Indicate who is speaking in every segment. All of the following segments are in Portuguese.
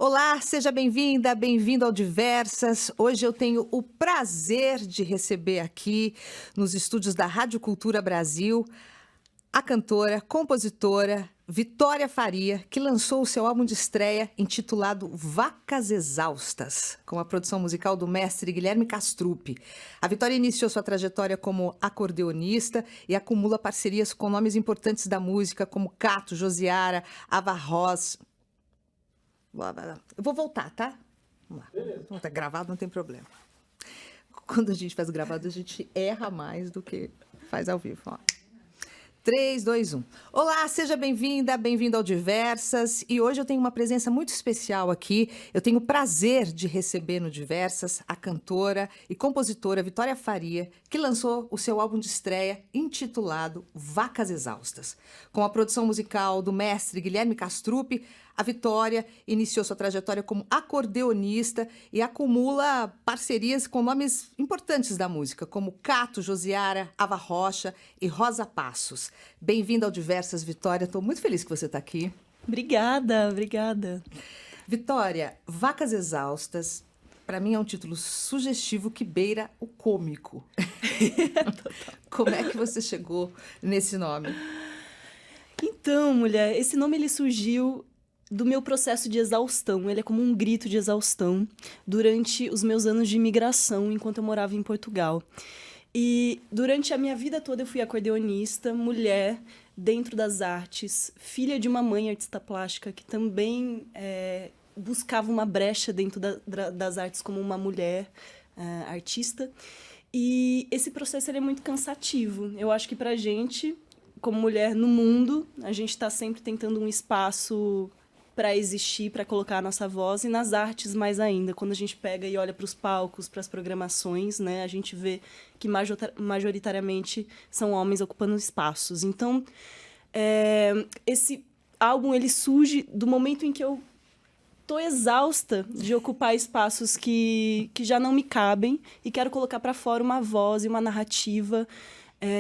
Speaker 1: Olá, seja bem-vinda, bem-vindo ao Diversas. Hoje eu tenho o prazer de receber aqui, nos estúdios da Rádio Cultura Brasil, a cantora, compositora Vitória Faria, que lançou o seu álbum de estreia intitulado Vacas Exaustas, com a produção musical do mestre Guilherme Castrupe. A Vitória iniciou sua trajetória como acordeonista e acumula parcerias com nomes importantes da música, como Cato, Josiara, Ava Ross. Eu vou voltar, tá? Vamos lá. Não tá gravado, não tem problema. Quando a gente faz gravado, a gente erra mais do que faz ao vivo. Ó. 3, 2, 1. Olá, seja bem-vinda, bem-vindo ao Diversas. E hoje eu tenho uma presença muito especial aqui. Eu tenho o prazer de receber no Diversas a cantora e compositora Vitória Faria, que lançou o seu álbum de estreia intitulado Vacas Exaustas. Com a produção musical do mestre Guilherme Castrupe, a Vitória iniciou sua trajetória como acordeonista e acumula parcerias com nomes importantes da música, como Cato, Josiara, Ava Rocha e Rosa Passos. Bem-vinda ao Diversas, Vitória. Estou muito feliz que você está aqui.
Speaker 2: Obrigada.
Speaker 1: Vitória, Vacas Exaustas, para mim é um título sugestivo que beira o cômico. Como é que você chegou nesse nome?
Speaker 2: Então, mulher, esse nome ele surgiu do meu processo de exaustão. Ele é como um grito de exaustão durante os meus anos de imigração, enquanto eu morava em Portugal. E durante a minha vida toda eu fui acordeonista, mulher, dentro das artes, filha de uma mãe artista plástica que também buscava uma brecha dentro das artes como uma mulher artista. E esse processo ele é muito cansativo. Eu acho que pra gente, como mulher no mundo, a gente está sempre tentando um espaço para existir, para colocar a nossa voz, e nas artes mais ainda. Quando a gente pega e olha para os palcos, para as programações, né, a gente vê que majoritariamente são homens ocupando espaços. Então, esse álbum ele surge do momento em que eu estou exausta de ocupar espaços que já não me cabem e quero colocar para fora uma voz e uma narrativa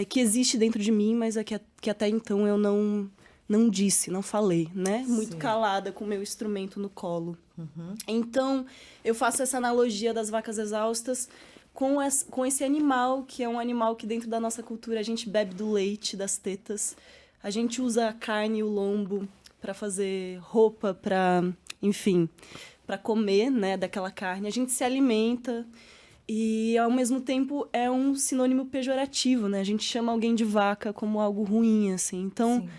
Speaker 2: que existe dentro de mim, mas que até então eu não disse, não falei, né? Muito calada com o meu instrumento no colo.
Speaker 1: Uhum.
Speaker 2: Então, eu faço essa analogia das vacas exaustas com esse animal, que é um animal que dentro da nossa cultura a gente bebe do leite, das tetas. A gente usa a carne e o lombo para fazer roupa, enfim, para comer, né, daquela carne. A gente se alimenta e, ao mesmo tempo, é um sinônimo pejorativo, né? A gente chama alguém de vaca como algo ruim, assim. Então,
Speaker 1: Sim.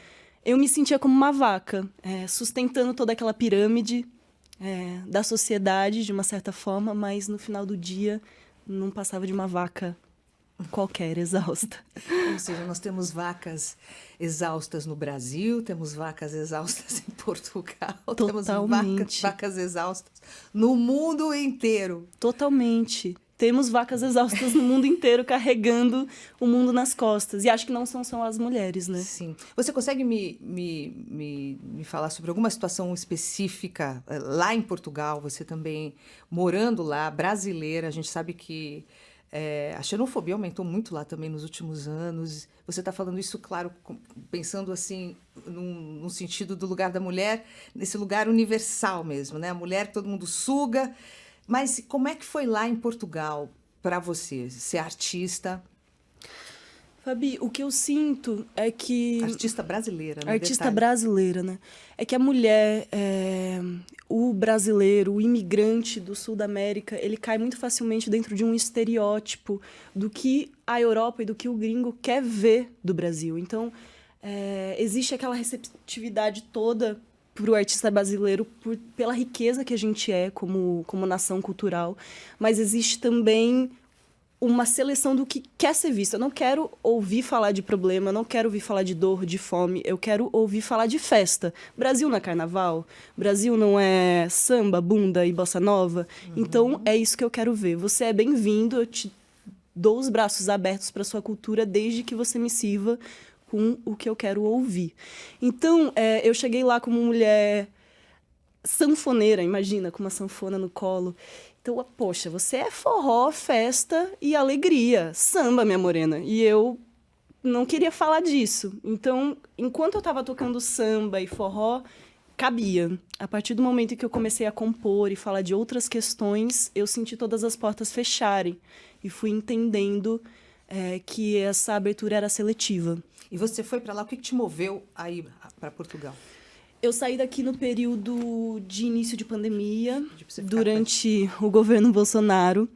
Speaker 2: Eu me sentia como uma vaca, sustentando toda aquela pirâmide da sociedade, de uma certa forma, mas no final do dia não passava de uma vaca qualquer, exausta.
Speaker 1: Ou seja, nós temos vacas exaustas no Brasil, temos vacas exaustas em Portugal,
Speaker 2: Totalmente.
Speaker 1: temos vacas exaustas no mundo inteiro.
Speaker 2: Totalmente. Temos vacas exaustas no mundo inteiro carregando o mundo nas costas. E acho que não são só as mulheres, né?
Speaker 1: Sim. Você consegue me falar sobre alguma situação específica lá em Portugal? Você também morando lá, brasileira, a gente sabe que a xenofobia aumentou muito lá também nos últimos anos. Você está falando isso, claro, pensando assim, num sentido do lugar da mulher, nesse lugar universal mesmo, né? A mulher, todo mundo suga. Mas como é que foi lá em Portugal para você ser artista?
Speaker 2: Fabi, o que eu sinto é que...
Speaker 1: Artista brasileira, né?
Speaker 2: Artista
Speaker 1: Detalhe.
Speaker 2: brasileira, né? É que a mulher, o brasileiro, o imigrante do sul da América, ele cai muito facilmente dentro de um estereótipo do que a Europa e do que o gringo quer ver do Brasil. Então, existe aquela receptividade toda para o artista brasileiro pela riqueza que a gente é como nação cultural, mas existe também uma seleção do que quer ser visto. Eu não quero ouvir falar de problema, eu não quero ouvir falar de dor, de fome, eu quero ouvir falar de festa. Brasil não é carnaval, Brasil não é samba, bunda e bossa nova. Então, é isso que eu quero ver. Você é bem-vindo, eu te dou os braços abertos para sua cultura, desde que você me sirva com o que eu quero ouvir. Então, eu cheguei lá como mulher sanfoneira, imagina, com uma sanfona no colo. Então, poxa, você é forró, festa e alegria. Samba, minha morena. E eu não queria falar disso. Então, enquanto eu estava tocando samba e forró, cabia. A partir do momento em que eu comecei a compor e falar de outras questões, eu senti todas as portas fecharem. E fui entendendo que essa abertura era seletiva.
Speaker 1: E você foi para lá, o que te moveu a ir para Portugal?
Speaker 2: Eu saí daqui no período de início de pandemia,
Speaker 1: Você ficar
Speaker 2: durante o governo Bolsonaro.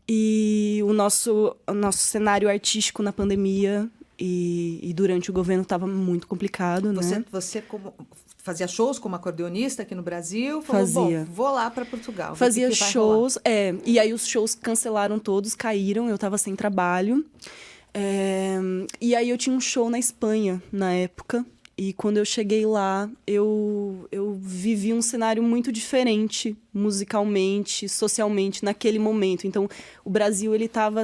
Speaker 2: E o nosso cenário artístico na pandemia e durante o governo estava muito complicado, né?
Speaker 1: Você fazia shows como acordeonista aqui no Brasil? Falou,
Speaker 2: Fazia.
Speaker 1: Bom, vou lá para Portugal.
Speaker 2: Fazia
Speaker 1: que vai
Speaker 2: shows, e aí os shows cancelaram todos, caíram, eu estava sem trabalho. E aí eu tinha um show na Espanha, na época. E quando eu cheguei lá, eu vivi um cenário muito diferente, musicalmente, socialmente, naquele momento. Então, o Brasil, ele estava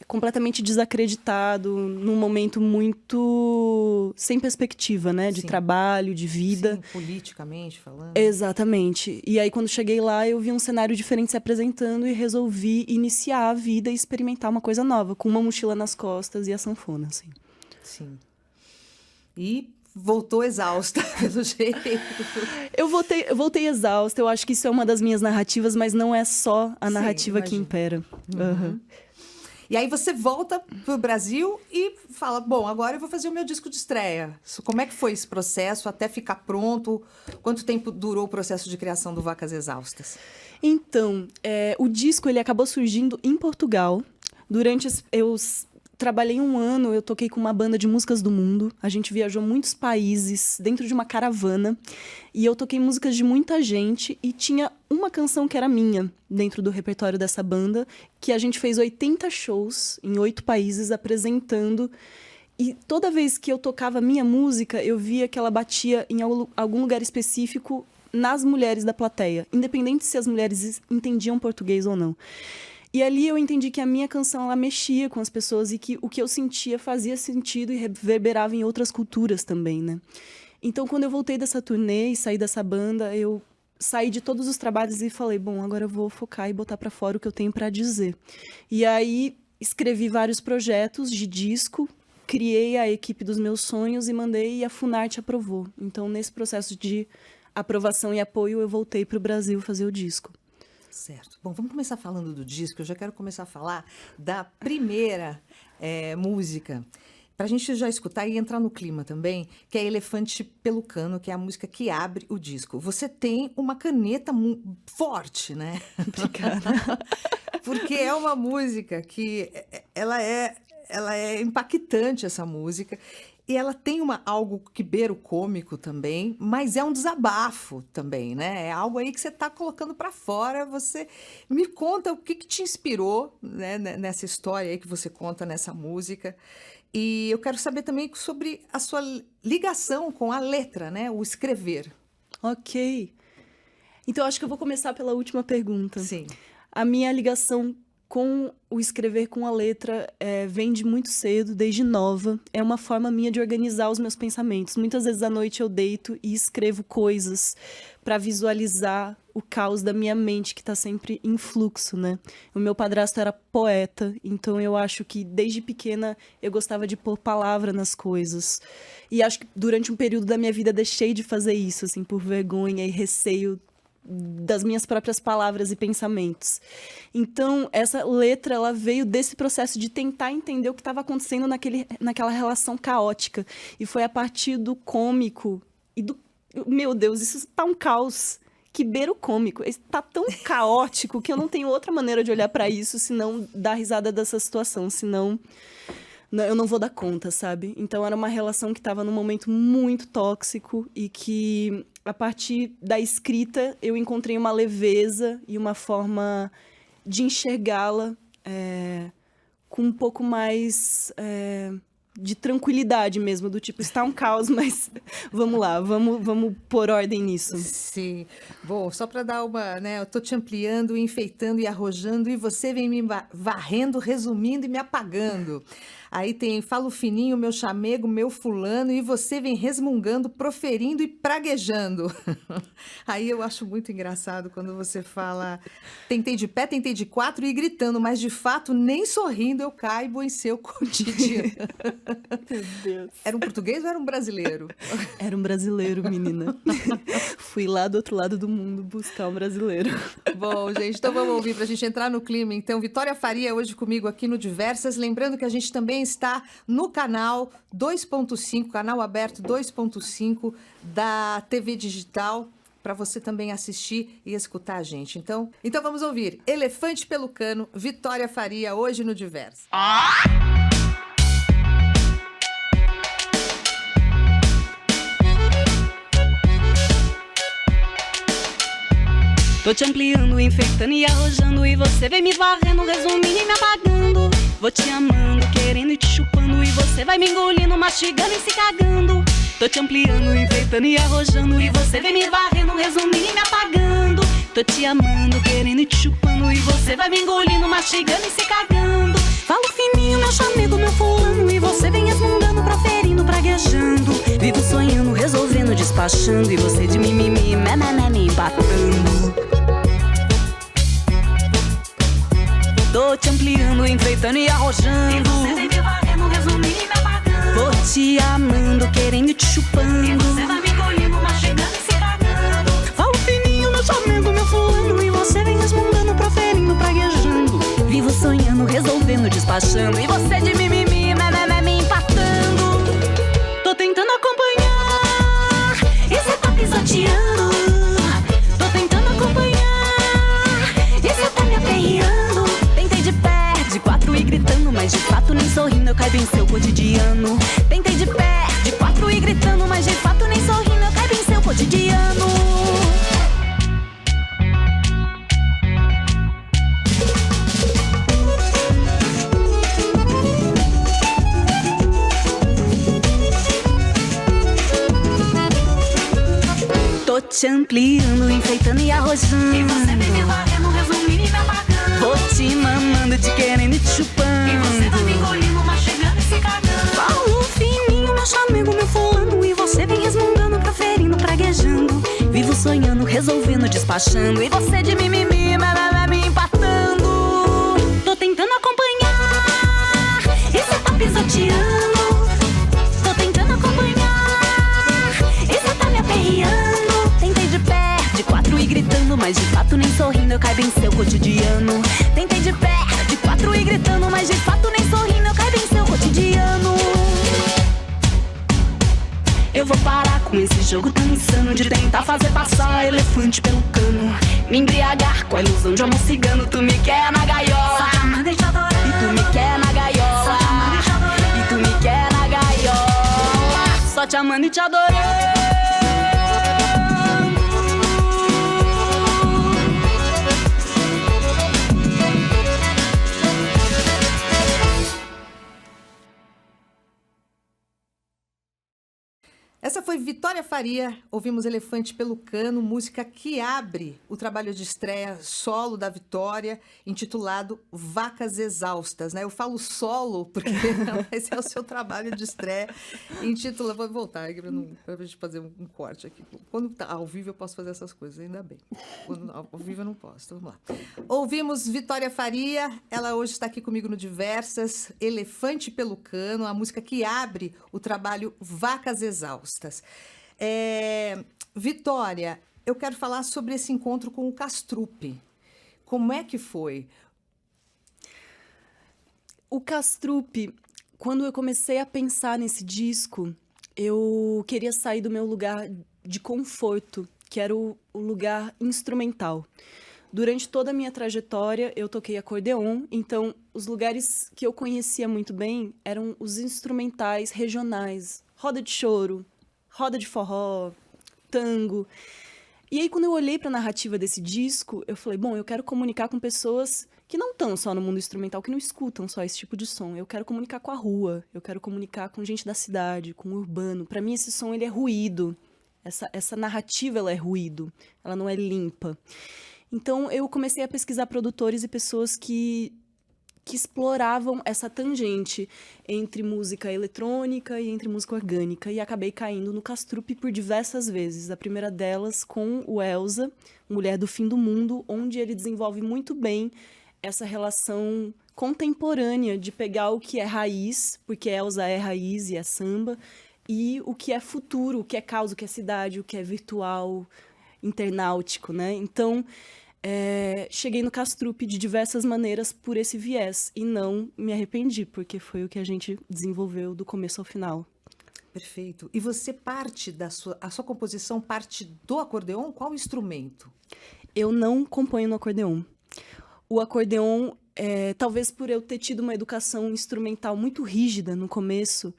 Speaker 2: completamente desacreditado, num momento muito sem perspectiva, né? De
Speaker 1: Sim.
Speaker 2: trabalho, de vida.
Speaker 1: Sim, politicamente falando.
Speaker 2: Exatamente. E aí, quando cheguei lá, eu vi um cenário diferente se apresentando e resolvi iniciar a vida e experimentar uma coisa nova, com uma mochila nas costas e a sanfona, assim.
Speaker 1: Sim. E voltou exausta, pelo jeito.
Speaker 2: Eu voltei exausta. Eu acho que isso é uma das minhas narrativas, mas não é só a narrativa que impera. Uhum.
Speaker 1: E aí você volta pro Brasil e fala, bom, agora eu vou fazer o meu disco de estreia. Como é que foi esse processo até ficar pronto? Quanto tempo durou o processo de criação do Vacas Exaustas?
Speaker 2: Então, o disco ele acabou surgindo em Portugal. Eu trabalhei 1 ano, eu toquei com uma banda de músicas do mundo. A gente viajou muitos países dentro de uma caravana. E eu toquei músicas de muita gente e tinha uma canção que era minha dentro do repertório dessa banda, que a gente fez 80 shows em 8 países apresentando. E toda vez que eu tocava minha música, eu via que ela batia em algum lugar específico nas mulheres da plateia, independente se as mulheres entendiam português ou não. E ali eu entendi que a minha canção, ela mexia com as pessoas e que o que eu sentia fazia sentido e reverberava em outras culturas também, né? Então, quando eu voltei dessa turnê e saí dessa banda, eu saí de todos os trabalhos e falei, bom, agora eu vou focar e botar pra fora o que eu tenho pra dizer. E aí, escrevi vários projetos de disco, criei a equipe dos meus sonhos e mandei e a Funarte aprovou. Então, nesse processo de aprovação e apoio, eu voltei pro Brasil fazer o disco.
Speaker 1: Certo. Bom, vamos começar falando do disco. Eu já quero começar a falar da primeira música, para a gente já escutar e entrar no clima também, que é Elefante pelo Cano, que é a música que abre o disco. Você tem uma caneta forte, né?
Speaker 2: Obrigada.
Speaker 1: Porque é uma música que ela é impactante, essa música. E ela tem algo que beira o cômico também, mas é um desabafo também, né? É algo aí que você está colocando para fora. Você me conta o que te inspirou, né, nessa história aí que você conta nessa música. E eu quero saber também sobre a sua ligação com a letra, né? O escrever.
Speaker 2: Ok. Então, acho que eu vou começar pela última pergunta.
Speaker 1: Sim.
Speaker 2: A minha ligação com o escrever com a letra vem de muito cedo, desde nova. É uma forma minha de organizar os meus pensamentos. Muitas vezes à noite eu deito e escrevo coisas para visualizar o caos da minha mente, que está sempre em fluxo, né? O meu padrasto era poeta, então eu acho que desde pequena eu gostava de pôr palavra nas coisas. E acho que durante um período da minha vida deixei de fazer isso, assim, por vergonha e receio das minhas próprias palavras e pensamentos. Então, essa letra, ela veio desse processo de tentar entender o que estava acontecendo naquela relação caótica. E foi a partir do cômico e do... Meu Deus, isso tá um caos que beira o cômico. Está tão caótico que eu não tenho outra maneira de olhar para isso senão dar risada dessa situação, senão eu não vou dar conta, sabe? Então, era uma relação que estava num momento muito tóxico e que, a partir da escrita, eu encontrei uma leveza e uma forma de enxergá-la com um pouco mais de tranquilidade mesmo, do tipo, está um caos, mas vamos lá, vamos pôr ordem nisso.
Speaker 1: Sim. Bom, só para dar uma, né, eu tô te ampliando, enfeitando e arrojando, e você vem me varrendo, resumindo e me apagando. Aí tem falo fininho, meu chamego, meu fulano, e você vem resmungando, proferindo e praguejando. Aí eu acho muito engraçado quando você fala tentei de pé, tentei de quatro e gritando, mas de fato nem sorrindo eu caibo em seu cotidiano.
Speaker 2: Meu Deus.
Speaker 1: Era um português ou era um brasileiro?
Speaker 2: Era um brasileiro, menina. Fui lá do outro lado do mundo buscar um brasileiro.
Speaker 1: Bom, gente, então vamos ouvir para a gente entrar no clima. Então, Vitória Faria hoje comigo aqui no Diversas. Lembrando que a gente também está no canal 2.5, canal aberto 2.5 da TV Digital, para você também assistir e escutar a gente. Então vamos ouvir Elefante pelo Cano, Vitória Faria, hoje no Diversas.
Speaker 2: Tô te ampliando, enfeitando e arrojando, e você vem me varrendo, resumindo e me apagando. Vou te amando, querendo e te chupando, e você vai me engolindo, mastigando e se cagando. Tô te ampliando, enfeitando e arrojando, e você vem me varrendo, resumindo e me apagando. Tô te amando, querendo e te chupando, e você vai me engolindo, mastigando e se cagando. Falo fininho, meu chamego, meu fulano, e você vem resmungando, proferindo, praguejando. Vivo sonhando, resolvendo, despachando, e você de mimimi, me empatando. Tô te ampliando, enfeitando e arrojando, e você vem me varrendo, resumindo e me apagando. Vou te amando, querendo e te chupando, e você vai me engolindo, mastigando e se cagando. Falo fininho, meu chamego, meu fulano, e você vem resmungando, proferindo, praguejando. Vivo sonhando, resolvendo, despachando, e você de mimimi, me empatando. Tô tentando acompanhar, e cê tá pisoteando. Tô tentando acompanhar, e cê tá me aperreando. Tentei de pé, de quatro e gritando, mas de fato nem sorrindo eu caibo em seu cotidiano. Tentei de pé, de quatro e gritando, mas de fato nem sorrindo eu caibo em seu cotidiano. Tô te ampliando, enfeitando e arrojando, e você vem me varrendo, resumindo e me apagando. Vou te mamando, te querendo e te chupando, e você vai me engolindo, mastigando e se cagando. Falo fininho, meu chamego, meu fulano, e você vem resmungando, proferindo, praguejando. Vivo sonhando, resolvendo, despachando, e você de mimimi, me empatando. Tô tentando acompanhar, e cê tá pisoteando. Tô tentando acompanhar, e cê tá me aperreando. Tentei de pé, de quatro e gritando, mas de fato nem sorrindo eu caibo em seu cotidiano. Tentei de pé, de quatro e gritando, mas de fato nem sorrindo eu caibo em seu cotidiano. Eu vou parar com esse jogo tão insano de tentar fazer passar elefante pelo cano. Me embriagar com a ilusão de amor cigano. Tu me quer na gaiola, e tu me quer na gaiola, e tu me quer na gaiola. Só te amando e te adorando.
Speaker 1: Essa foi Vitória Faria, ouvimos Elefante pelo Cano, música que abre o trabalho de estreia solo da Vitória, intitulado Vacas Exaustas, né? Eu falo solo porque esse é o seu trabalho de estreia, intitula... Vou voltar aqui para a gente fazer um corte aqui. Quando tá ao vivo eu posso fazer essas coisas, ainda bem. Quando ao vivo eu não posso, então vamos lá. Ouvimos Vitória Faria, ela hoje está aqui comigo no Diversas, Elefante pelo Cano, a música que abre o trabalho Vacas Exaustas. Vitória, eu quero falar sobre esse encontro com o Castrupe. Como é que foi?
Speaker 2: O Castrupe, quando eu comecei a pensar nesse disco, eu queria sair do meu lugar de conforto, que era o lugar instrumental. Durante toda a minha trajetória, eu toquei acordeon, então os lugares que eu conhecia muito bem eram os instrumentais regionais, roda de choro, roda de forró, tango. E aí, quando eu olhei para a narrativa desse disco, eu falei, bom, eu quero comunicar com pessoas que não estão só no mundo instrumental, que não escutam só esse tipo de som. Eu quero comunicar com a rua, eu quero comunicar com gente da cidade, com o urbano. Para mim, esse som, ele é ruído. Essa narrativa, ela é ruído, ela não é limpa. Então, eu comecei a pesquisar produtores e pessoas que que exploravam essa tangente entre música eletrônica e entre música orgânica. E acabei caindo no Castrup por diversas vezes. A primeira delas com o Elza, Mulher do Fim do Mundo, onde ele desenvolve muito bem essa relação contemporânea de pegar o que é raiz, porque Elza é raiz e é samba, e o que é futuro, o que é caos, o que é cidade, o que é virtual, internautico, né? Então, cheguei no Castrup de diversas maneiras por esse viés e não me arrependi, porque foi o que a gente desenvolveu do começo ao final.
Speaker 1: Perfeito. E você parte a sua composição parte do acordeon? Qual instrumento?
Speaker 2: Eu não componho no acordeon. O acordeon, talvez por eu ter tido uma educação instrumental muito rígida no começo,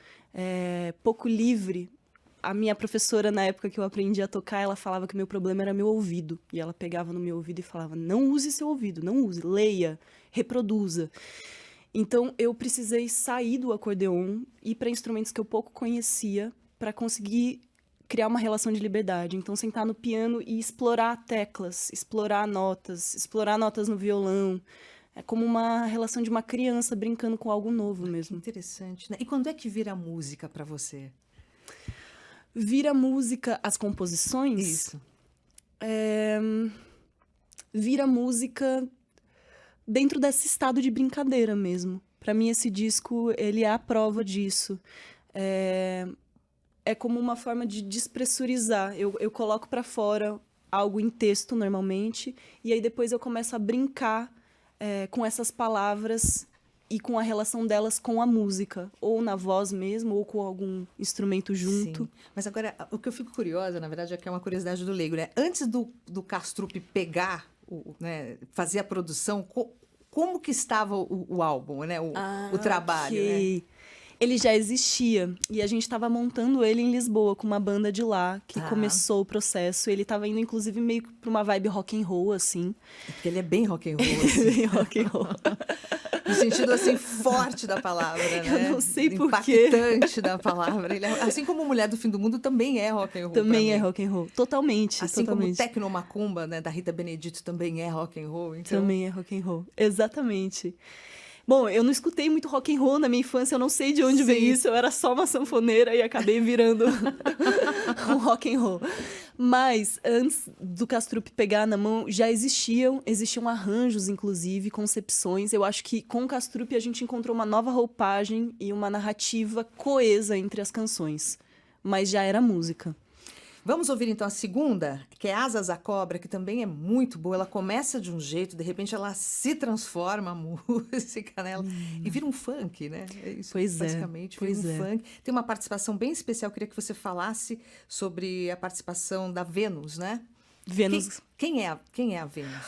Speaker 2: pouco livre. A minha professora, na época que eu aprendi a tocar, ela falava que o meu problema era meu ouvido. E ela pegava no meu ouvido e falava, não use seu ouvido, não use, leia, reproduza. Então, eu precisei sair do acordeon e ir para instrumentos que eu pouco conhecia para conseguir criar uma relação de liberdade. Então, sentar no piano e explorar teclas, explorar notas no violão. É como uma relação de uma criança brincando com algo novo mesmo.
Speaker 1: Que interessante, né? E quando é que vira música para você?
Speaker 2: Vira música as composições?
Speaker 1: Isso.
Speaker 2: Vira música dentro desse estado de brincadeira mesmo. Para mim, esse disco, ele é a prova disso. É como uma forma de despressurizar. Eu coloco para fora algo em texto, normalmente, e aí depois eu começo a brincar com essas palavras e com a relação delas com a música, ou na voz mesmo, ou com algum instrumento junto.
Speaker 1: Sim. Mas agora, o que eu fico curiosa, na verdade, é que é uma curiosidade do leigo, né? Antes do Castrup pegar, né, fazer a produção, como que estava o álbum, né? O trabalho,
Speaker 2: okay.
Speaker 1: Né?
Speaker 2: Ele já existia, e a gente estava montando ele em Lisboa, com uma banda de lá, que começou o processo. Ele estava indo, inclusive, meio para uma vibe rock and roll, assim.
Speaker 1: Porque ele é bem rock and roll, assim.
Speaker 2: Bem rock and roll.
Speaker 1: No sentido, assim, forte da palavra, né?
Speaker 2: Eu não sei por quê.
Speaker 1: Impactante da palavra. Ele assim como Mulher do Fim do Mundo, também é rock and roll.
Speaker 2: Também é rock and roll. Totalmente.
Speaker 1: Assim
Speaker 2: totalmente.
Speaker 1: como Tecno Macumba, né, da Rita Benedito, também é rock and roll. Então...
Speaker 2: Também é rock and roll. Exatamente. Bom, eu não escutei muito rock and roll na minha infância, eu não sei de onde veio isso, eu era só uma sanfoneira e acabei virando um rock and roll. Mas, antes do Castrup pegar na mão, já existiam arranjos, inclusive, concepções. Eu acho que com o Castrup a gente encontrou uma nova roupagem e uma narrativa coesa entre as canções. Mas já era música.
Speaker 1: Vamos ouvir então a segunda, que é Asas à Cobra, que também é muito boa. Ela começa de um jeito, de repente ela se transforma a música nela e vira um funk, né? É isso,
Speaker 2: pois
Speaker 1: basicamente,
Speaker 2: é,
Speaker 1: vira um funk. Tem uma participação bem especial, eu queria que você falasse sobre a participação da Vênus, né?
Speaker 2: Vênus.
Speaker 1: Quem é a Vênus?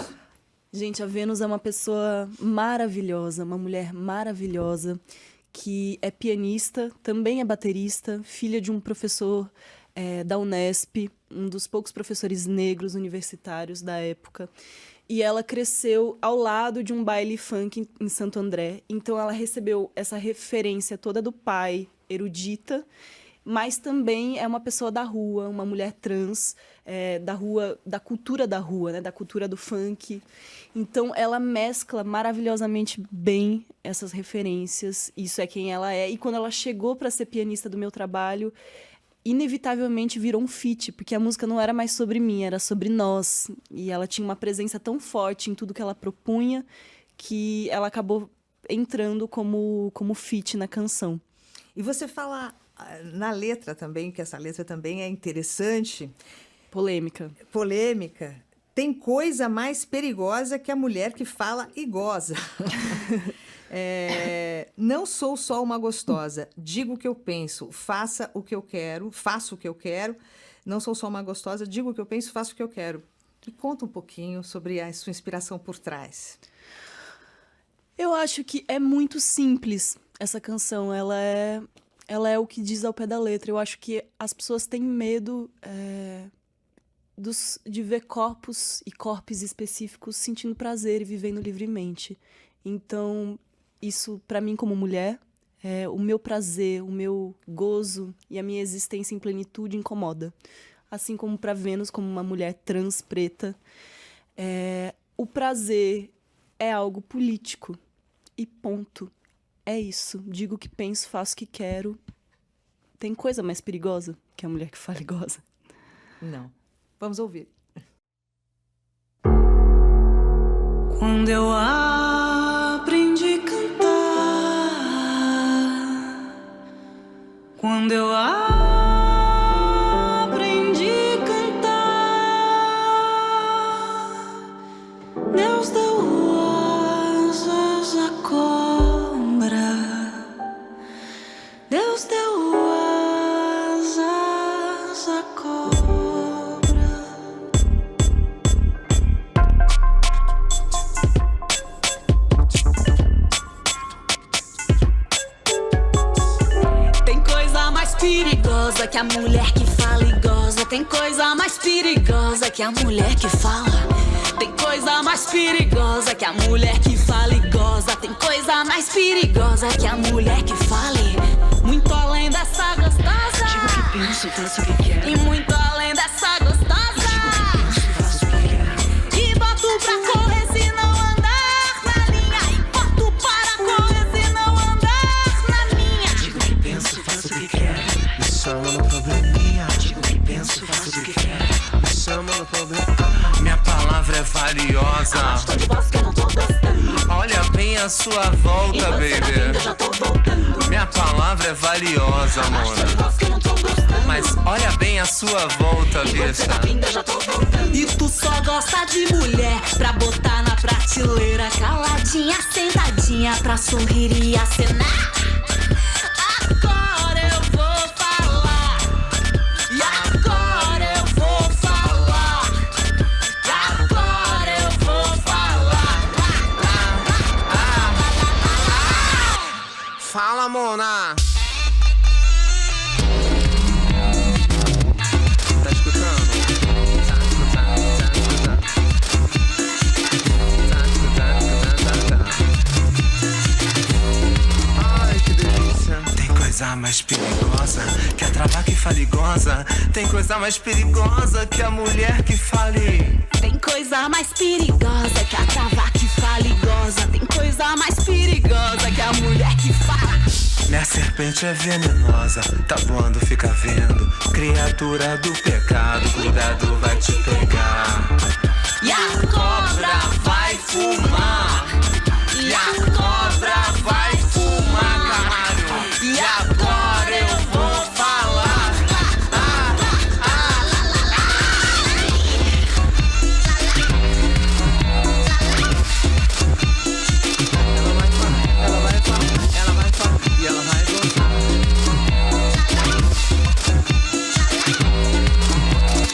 Speaker 2: Gente, a Vênus é uma pessoa maravilhosa, uma mulher maravilhosa, que é pianista, também é baterista, filha de um professor da Unesp, um dos poucos professores negros universitários da época. E ela cresceu ao lado de um baile funk em Santo André. Então ela recebeu essa referência toda do pai, erudita, mas também é uma pessoa da rua, uma mulher trans, da rua, da cultura da rua, né? Da cultura do funk. Então ela mescla maravilhosamente bem essas referências. Isso é quem ela é. E quando ela chegou para ser pianista do meu trabalho, inevitavelmente virou um feat, porque a música não era mais sobre mim, era sobre nós. E ela tinha uma presença tão forte em tudo que ela propunha que ela acabou entrando como feat na canção.
Speaker 1: E você fala na letra também, que essa letra também é interessante.
Speaker 2: Polêmica.
Speaker 1: Tem coisa mais perigosa que a mulher que fala e goza. Não sou só uma gostosa, digo o que eu penso, faço o que eu quero. Não sou só uma gostosa, digo o que eu penso, faço o que eu quero. Me conta um pouquinho sobre a sua inspiração por trás.
Speaker 2: Eu acho que é muito simples essa canção, ela é o que diz ao pé da letra. Eu acho que as pessoas têm medo de ver corpos e corpos específicos sentindo prazer e vivendo livremente. Então, isso, para mim, como mulher, o meu prazer, o meu gozo e a minha existência em plenitude incomoda. Assim como para Vênus, como uma mulher trans, preta, o prazer é algo político. e ponto. É isso. Digo o que penso, faço o que quero. Tem coisa mais perigosa que a mulher que fala e goza?
Speaker 1: Não. Vamos ouvir.
Speaker 2: Quando eu aprendi a cantar, quando eu aprendi a cantar, Deus deu asas à cobra, Deus deu asas à cobra. Perigosa que a mulher que fala e goza. Tem coisa mais perigosa que a mulher que fala. Tem coisa mais perigosa que a mulher que fala e goza. Tem coisa mais perigosa que a mulher que fale. Muito além dessa gostosa. Digo o que penso, faço o que quero. E muito além dessa gostosa. Digo o que penso, faço o que quero. E boto pra correr se não andar na linha. E boto para correr se não andar na minha.
Speaker 3: Digo o que penso, faço o que quero. Me chama no probleminha. Digo o que penso, faço o que quero. Me chama no problema. Minha palavra é valiosa.
Speaker 2: Estou de voz que eu não tô gostando.
Speaker 3: Olha bem a sua volta,
Speaker 2: E você
Speaker 3: baby.
Speaker 2: tá vindo, eu já tô voltando.
Speaker 3: Minha palavra é valiosa,
Speaker 2: Estou de
Speaker 3: amor.
Speaker 2: voz que eu não tô gostando.
Speaker 3: Mas olha bem a sua volta,
Speaker 2: E você
Speaker 3: bicha.
Speaker 2: tá vindo, eu já tô voltando. E tu só gosta de mulher pra botar na prateleira, caladinha, sentadinha pra sorrir e acenar. Agora eu vou falar. E agora eu vou falar. E agora eu vou falar.
Speaker 3: Fala, Mona. Tá escutando? Tá escutando, tá. Ai, que delícia. Tem coisa mais perigosa que a trava que fale goza. Tem coisa mais perigosa que a mulher que fale.
Speaker 2: Tem coisa mais perigosa que a trava que fala e goza. Tem coisa mais perigosa que a mulher que fala.
Speaker 3: Minha serpente é venenosa, tá voando, fica vendo. Criatura do pecado, cuidado, vai te pegar.
Speaker 2: E a cobra vai fumar.
Speaker 3: E a cobra vai fumar, caralho.
Speaker 2: E agora eu vou falar.
Speaker 3: Ela vai falar e ela vai gostar.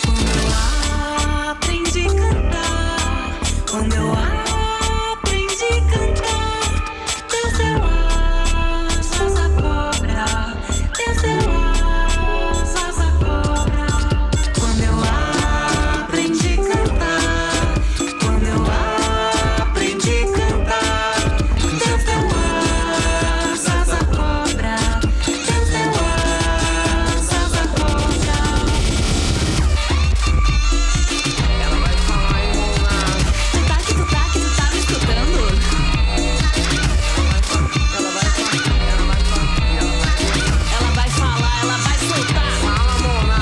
Speaker 2: Quando eu aprendi a cantar, quando eu aprendi a cantar, Deus deu asas à cobra, Deus deu asas à cobra. Quando eu aprendi a cantar, quando eu aprendi a cantar, Deus deu asas à cobra, Deus deu asas à cobra.
Speaker 3: Ela vai falar e Mona.
Speaker 2: Tu tá me escutando?
Speaker 3: Ela vai falar e ela vai gostar.
Speaker 2: Ela vai falar, ela vai soltar.
Speaker 3: Fala, Mona.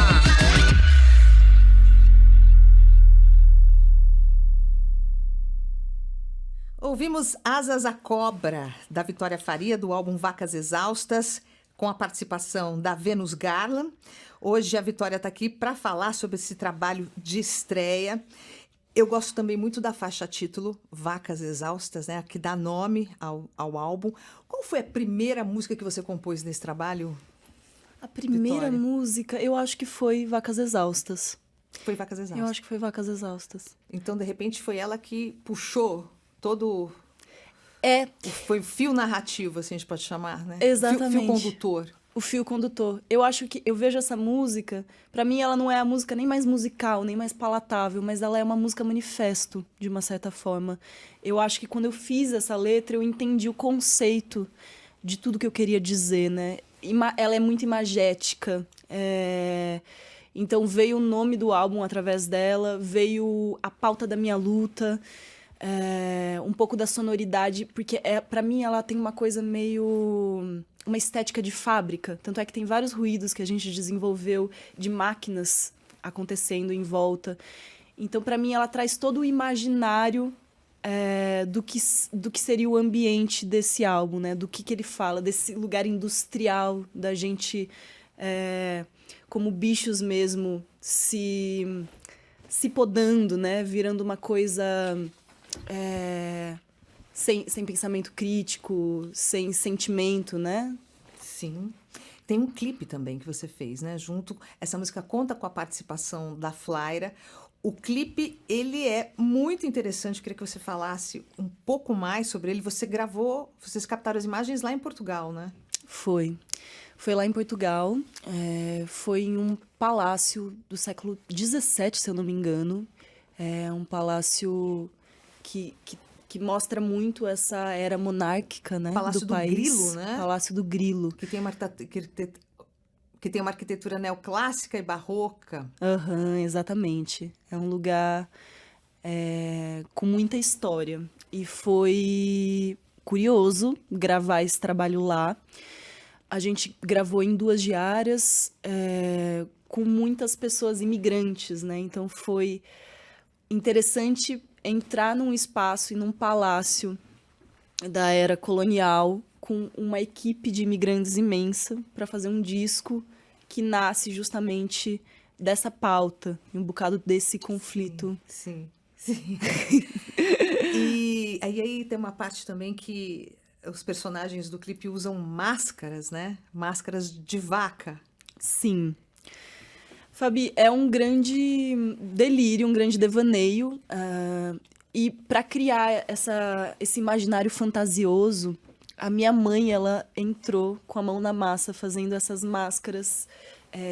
Speaker 1: Ouvimos Asas à Cobra, da Vitória Faria, do álbum Vacas Exaustas, com a participação da Venus Garland. Hoje a Vitória está aqui para falar sobre esse trabalho de estreia. Eu gosto também muito da faixa título, Vacas Exaustas, né, que dá nome ao álbum. Qual foi a primeira música que você compôs nesse trabalho?
Speaker 2: A primeira
Speaker 1: Vitória.
Speaker 2: música, eu acho que foi Vacas Exaustas.
Speaker 1: Foi Vacas Exaustas.
Speaker 2: Eu acho que foi Vacas Exaustas.
Speaker 1: Então, de repente, foi ela que puxou todo...
Speaker 2: É,
Speaker 1: Foi o fio narrativo, assim a gente pode chamar, né?
Speaker 2: Exatamente.
Speaker 1: Fio condutor.
Speaker 2: o fio condutor. Eu acho que eu vejo essa música, pra mim ela não é a música nem mais musical, nem mais palatável, mas ela é uma música manifesto, de uma certa forma. Eu acho que quando eu fiz essa letra, eu entendi o conceito de tudo que eu queria dizer, né? Ela é muito imagética. Então veio o nome do álbum através dela, veio a pauta da minha luta. um pouco da sonoridade, porque para mim ela tem uma coisa meio... uma estética de fábrica. Tanto é que tem vários ruídos que a gente desenvolveu de máquinas acontecendo em volta. Então, para mim, ela traz todo o imaginário do que seria o ambiente desse álbum, né? Do que ele fala, desse lugar industrial, da gente, como bichos mesmo, se podando, né? Virando uma coisa sem pensamento crítico, sem sentimento, né?
Speaker 1: Sim. Tem um clipe também que você fez, né? Junto, essa música conta com a participação da Flaira. O clipe, ele é muito interessante. Eu queria que você falasse um pouco mais sobre ele. Vocês captaram as imagens lá em Portugal, né?
Speaker 2: Foi lá em Portugal. Foi em um palácio do século XVII, se eu não me engano. É um palácio que mostra muito essa era monárquica, né,
Speaker 1: Palácio
Speaker 2: do
Speaker 1: do
Speaker 2: país.
Speaker 1: Grilo, né?
Speaker 2: Palácio do Grilo.
Speaker 1: Que tem uma arquitetura neoclássica e barroca.
Speaker 2: Exatamente. É um lugar com muita história. E foi curioso gravar esse trabalho lá. A gente gravou em 2 diárias, com muitas pessoas imigrantes, né? Então foi interessante entrar num espaço e num palácio da era colonial com uma equipe de imigrantes imensa para fazer um disco que nasce justamente dessa pauta, e um bocado desse conflito.
Speaker 1: Sim. E aí tem uma parte também que os personagens do clipe usam máscaras, né? Máscaras de vaca.
Speaker 2: Sim. Fabi, é um grande delírio, um grande devaneio. E para criar esse imaginário fantasioso, a minha mãe, ela entrou com a mão na massa fazendo essas máscaras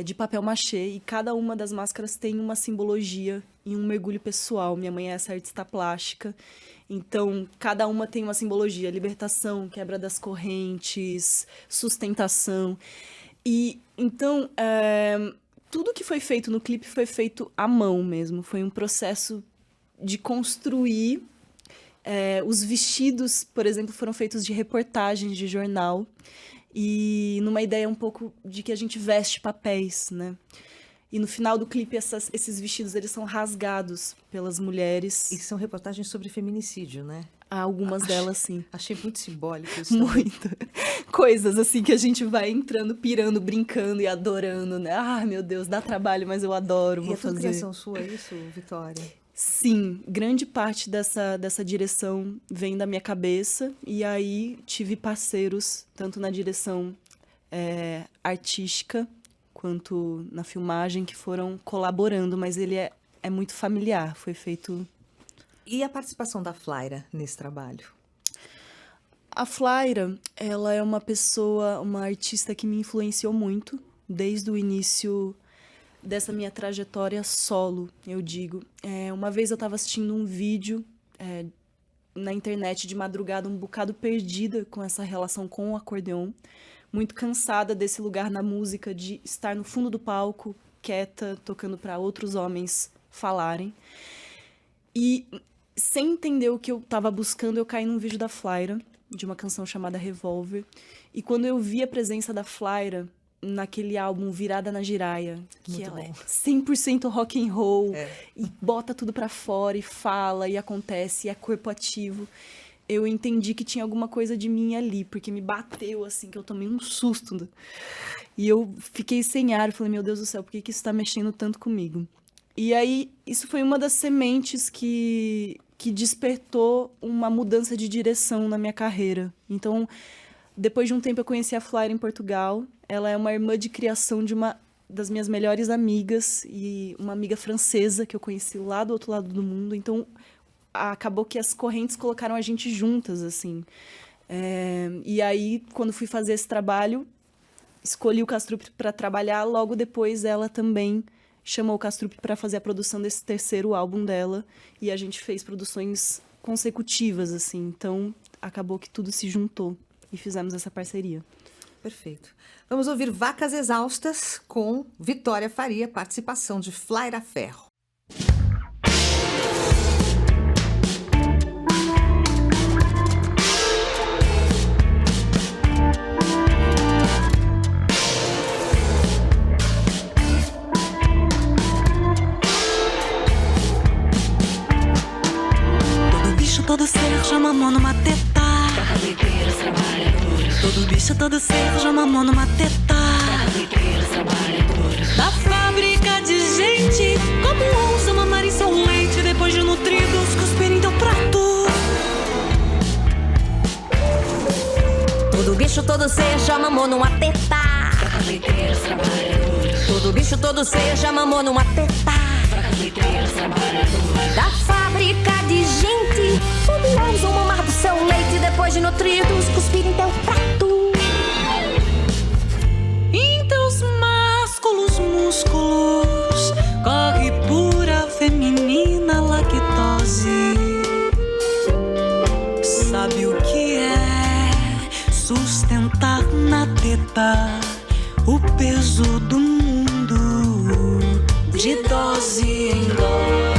Speaker 2: de papel machê. E cada uma das máscaras tem uma simbologia e um mergulho pessoal. Minha mãe é essa artista plástica. Então, cada uma tem uma simbologia. Libertação, quebra das correntes, sustentação. E, então... tudo que foi feito no clipe foi feito à mão mesmo. Foi um processo de construir. Os vestidos, por exemplo, foram feitos de reportagens de jornal. E numa ideia um pouco de que a gente veste papéis, né? E no final do clipe, esses vestidos eles são rasgados pelas mulheres.
Speaker 1: E são reportagens sobre feminicídio, né?
Speaker 2: Algumas delas, sim.
Speaker 1: Achei muito simbólico isso também.
Speaker 2: Muito. Coisas assim que a gente vai entrando, pirando, brincando e adorando, né? Ah, meu Deus, dá trabalho, mas eu adoro, vou fazer.
Speaker 1: E é criação sua, isso, Vitória?
Speaker 2: Sim, grande parte dessa direção vem da minha cabeça. E aí tive parceiros, tanto na direção artística, quanto na filmagem, que foram colaborando. Mas ele é muito familiar, foi feito...
Speaker 1: E a participação da Flaira nesse trabalho?
Speaker 2: A Flaira, ela é uma artista que me influenciou muito desde o início dessa minha trajetória solo, eu digo. Uma vez eu estava assistindo um vídeo na internet de madrugada, um bocado perdida com essa relação com o acordeon, muito cansada desse lugar na música, de estar no fundo do palco, quieta, tocando para outros homens falarem. E... sem entender o que eu estava buscando, eu caí num vídeo da Flaira, de uma canção chamada Revolver. E quando eu vi a presença da Flaira naquele álbum Virada na Giraia, que ela é 100% rock and roll, e bota tudo pra fora, e fala, e acontece, e é corpo ativo, eu entendi que tinha alguma coisa de mim ali, porque me bateu, assim, que eu tomei um susto. E eu fiquei sem ar, falei, meu Deus do céu, por que isso tá mexendo tanto comigo? E aí, isso foi uma das sementes que despertou uma mudança de direção na minha carreira. Então, depois de um tempo, eu conheci a Flaira em Portugal. Ela é uma irmã de criação de uma das minhas melhores amigas, e uma amiga francesa que eu conheci lá do outro lado do mundo. Então, acabou que as correntes colocaram a gente juntas, assim. E aí, quando fui fazer esse trabalho, escolhi o Castrup para trabalhar. Logo depois, ela também chamou o Castrup para fazer a produção desse 3º álbum dela, e a gente fez produções consecutivas, assim. Então, acabou que tudo se juntou e fizemos essa parceria.
Speaker 1: Perfeito. Vamos ouvir Vacas Exaustas com Vitória Faria, participação de Flaira Ferro.
Speaker 4: todo ser já mamou numa teta.
Speaker 5: Cavaliteiros trabalhadores.
Speaker 4: Todo bicho, todo ser já mamou numa teta.
Speaker 5: Cavaliteiros trabalhadores.
Speaker 4: Da fábrica de gente, como ousa mamar em seu leite depois de nutridos cuspir em teu prato.
Speaker 6: Todo bicho, todo ser já mamou numa teta.
Speaker 5: Cavaliteiros trabalhadores.
Speaker 6: Todo bicho, todo ser já mamou numa teta.
Speaker 5: Cavaliteiros trabalhadores.
Speaker 6: Da fábrica de gente, como ousam mamar do seu leite depois de nutridos cuspir em teu prato.
Speaker 4: Em teus másculos músculos corre pura feminina lactose. Sabe o que é sustentar na teta o peso do mundo de dose em dose.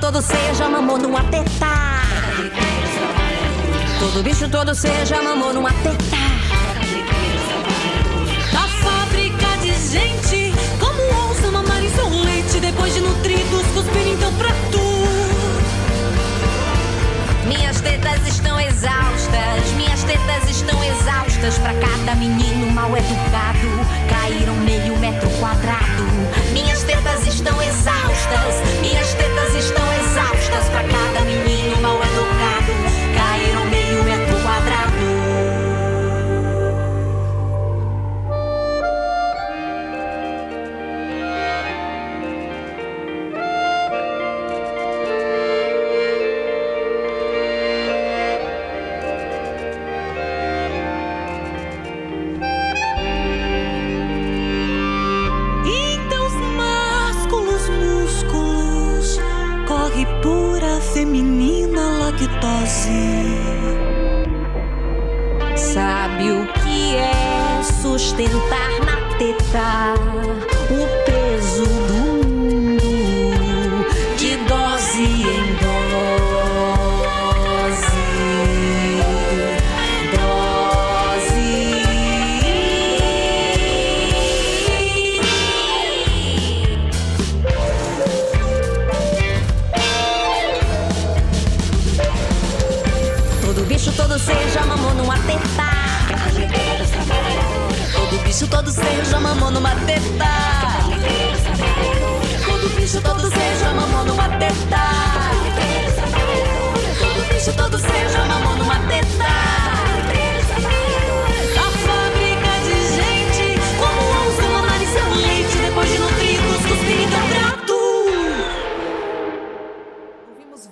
Speaker 6: Todo ser já mamou numa teta. Todo bicho, todo ser já mamou numa teta.
Speaker 4: Da fábrica de gente, como ousa mamar em seu leite depois de nutridos cuspir em teu prato.
Speaker 6: Minhas tetas estão exaustas, minhas tetas estão exaustas. Pra cada menino mal educado caíram meio metro quadrado. Minhas tetas estão exaustas, minhas tetas estão exaustas. Pra cada menino mal educado caíram meio metro quadrado.
Speaker 4: Pura feminina lactose.
Speaker 6: Sabe o que é sustentar na teta o peso do mundo de dose em dose. Todo ser já mamou numa teta.
Speaker 4: Todo bicho, todo ser já mamou numa teta.
Speaker 6: Todo bicho, todo ser já mamou numa teta. Todo bicho, todo ser já mamou numa teta.
Speaker 4: Da fábrica de gente, como ousa mamar em seu leite depois de nutridos cuspir em teu prato.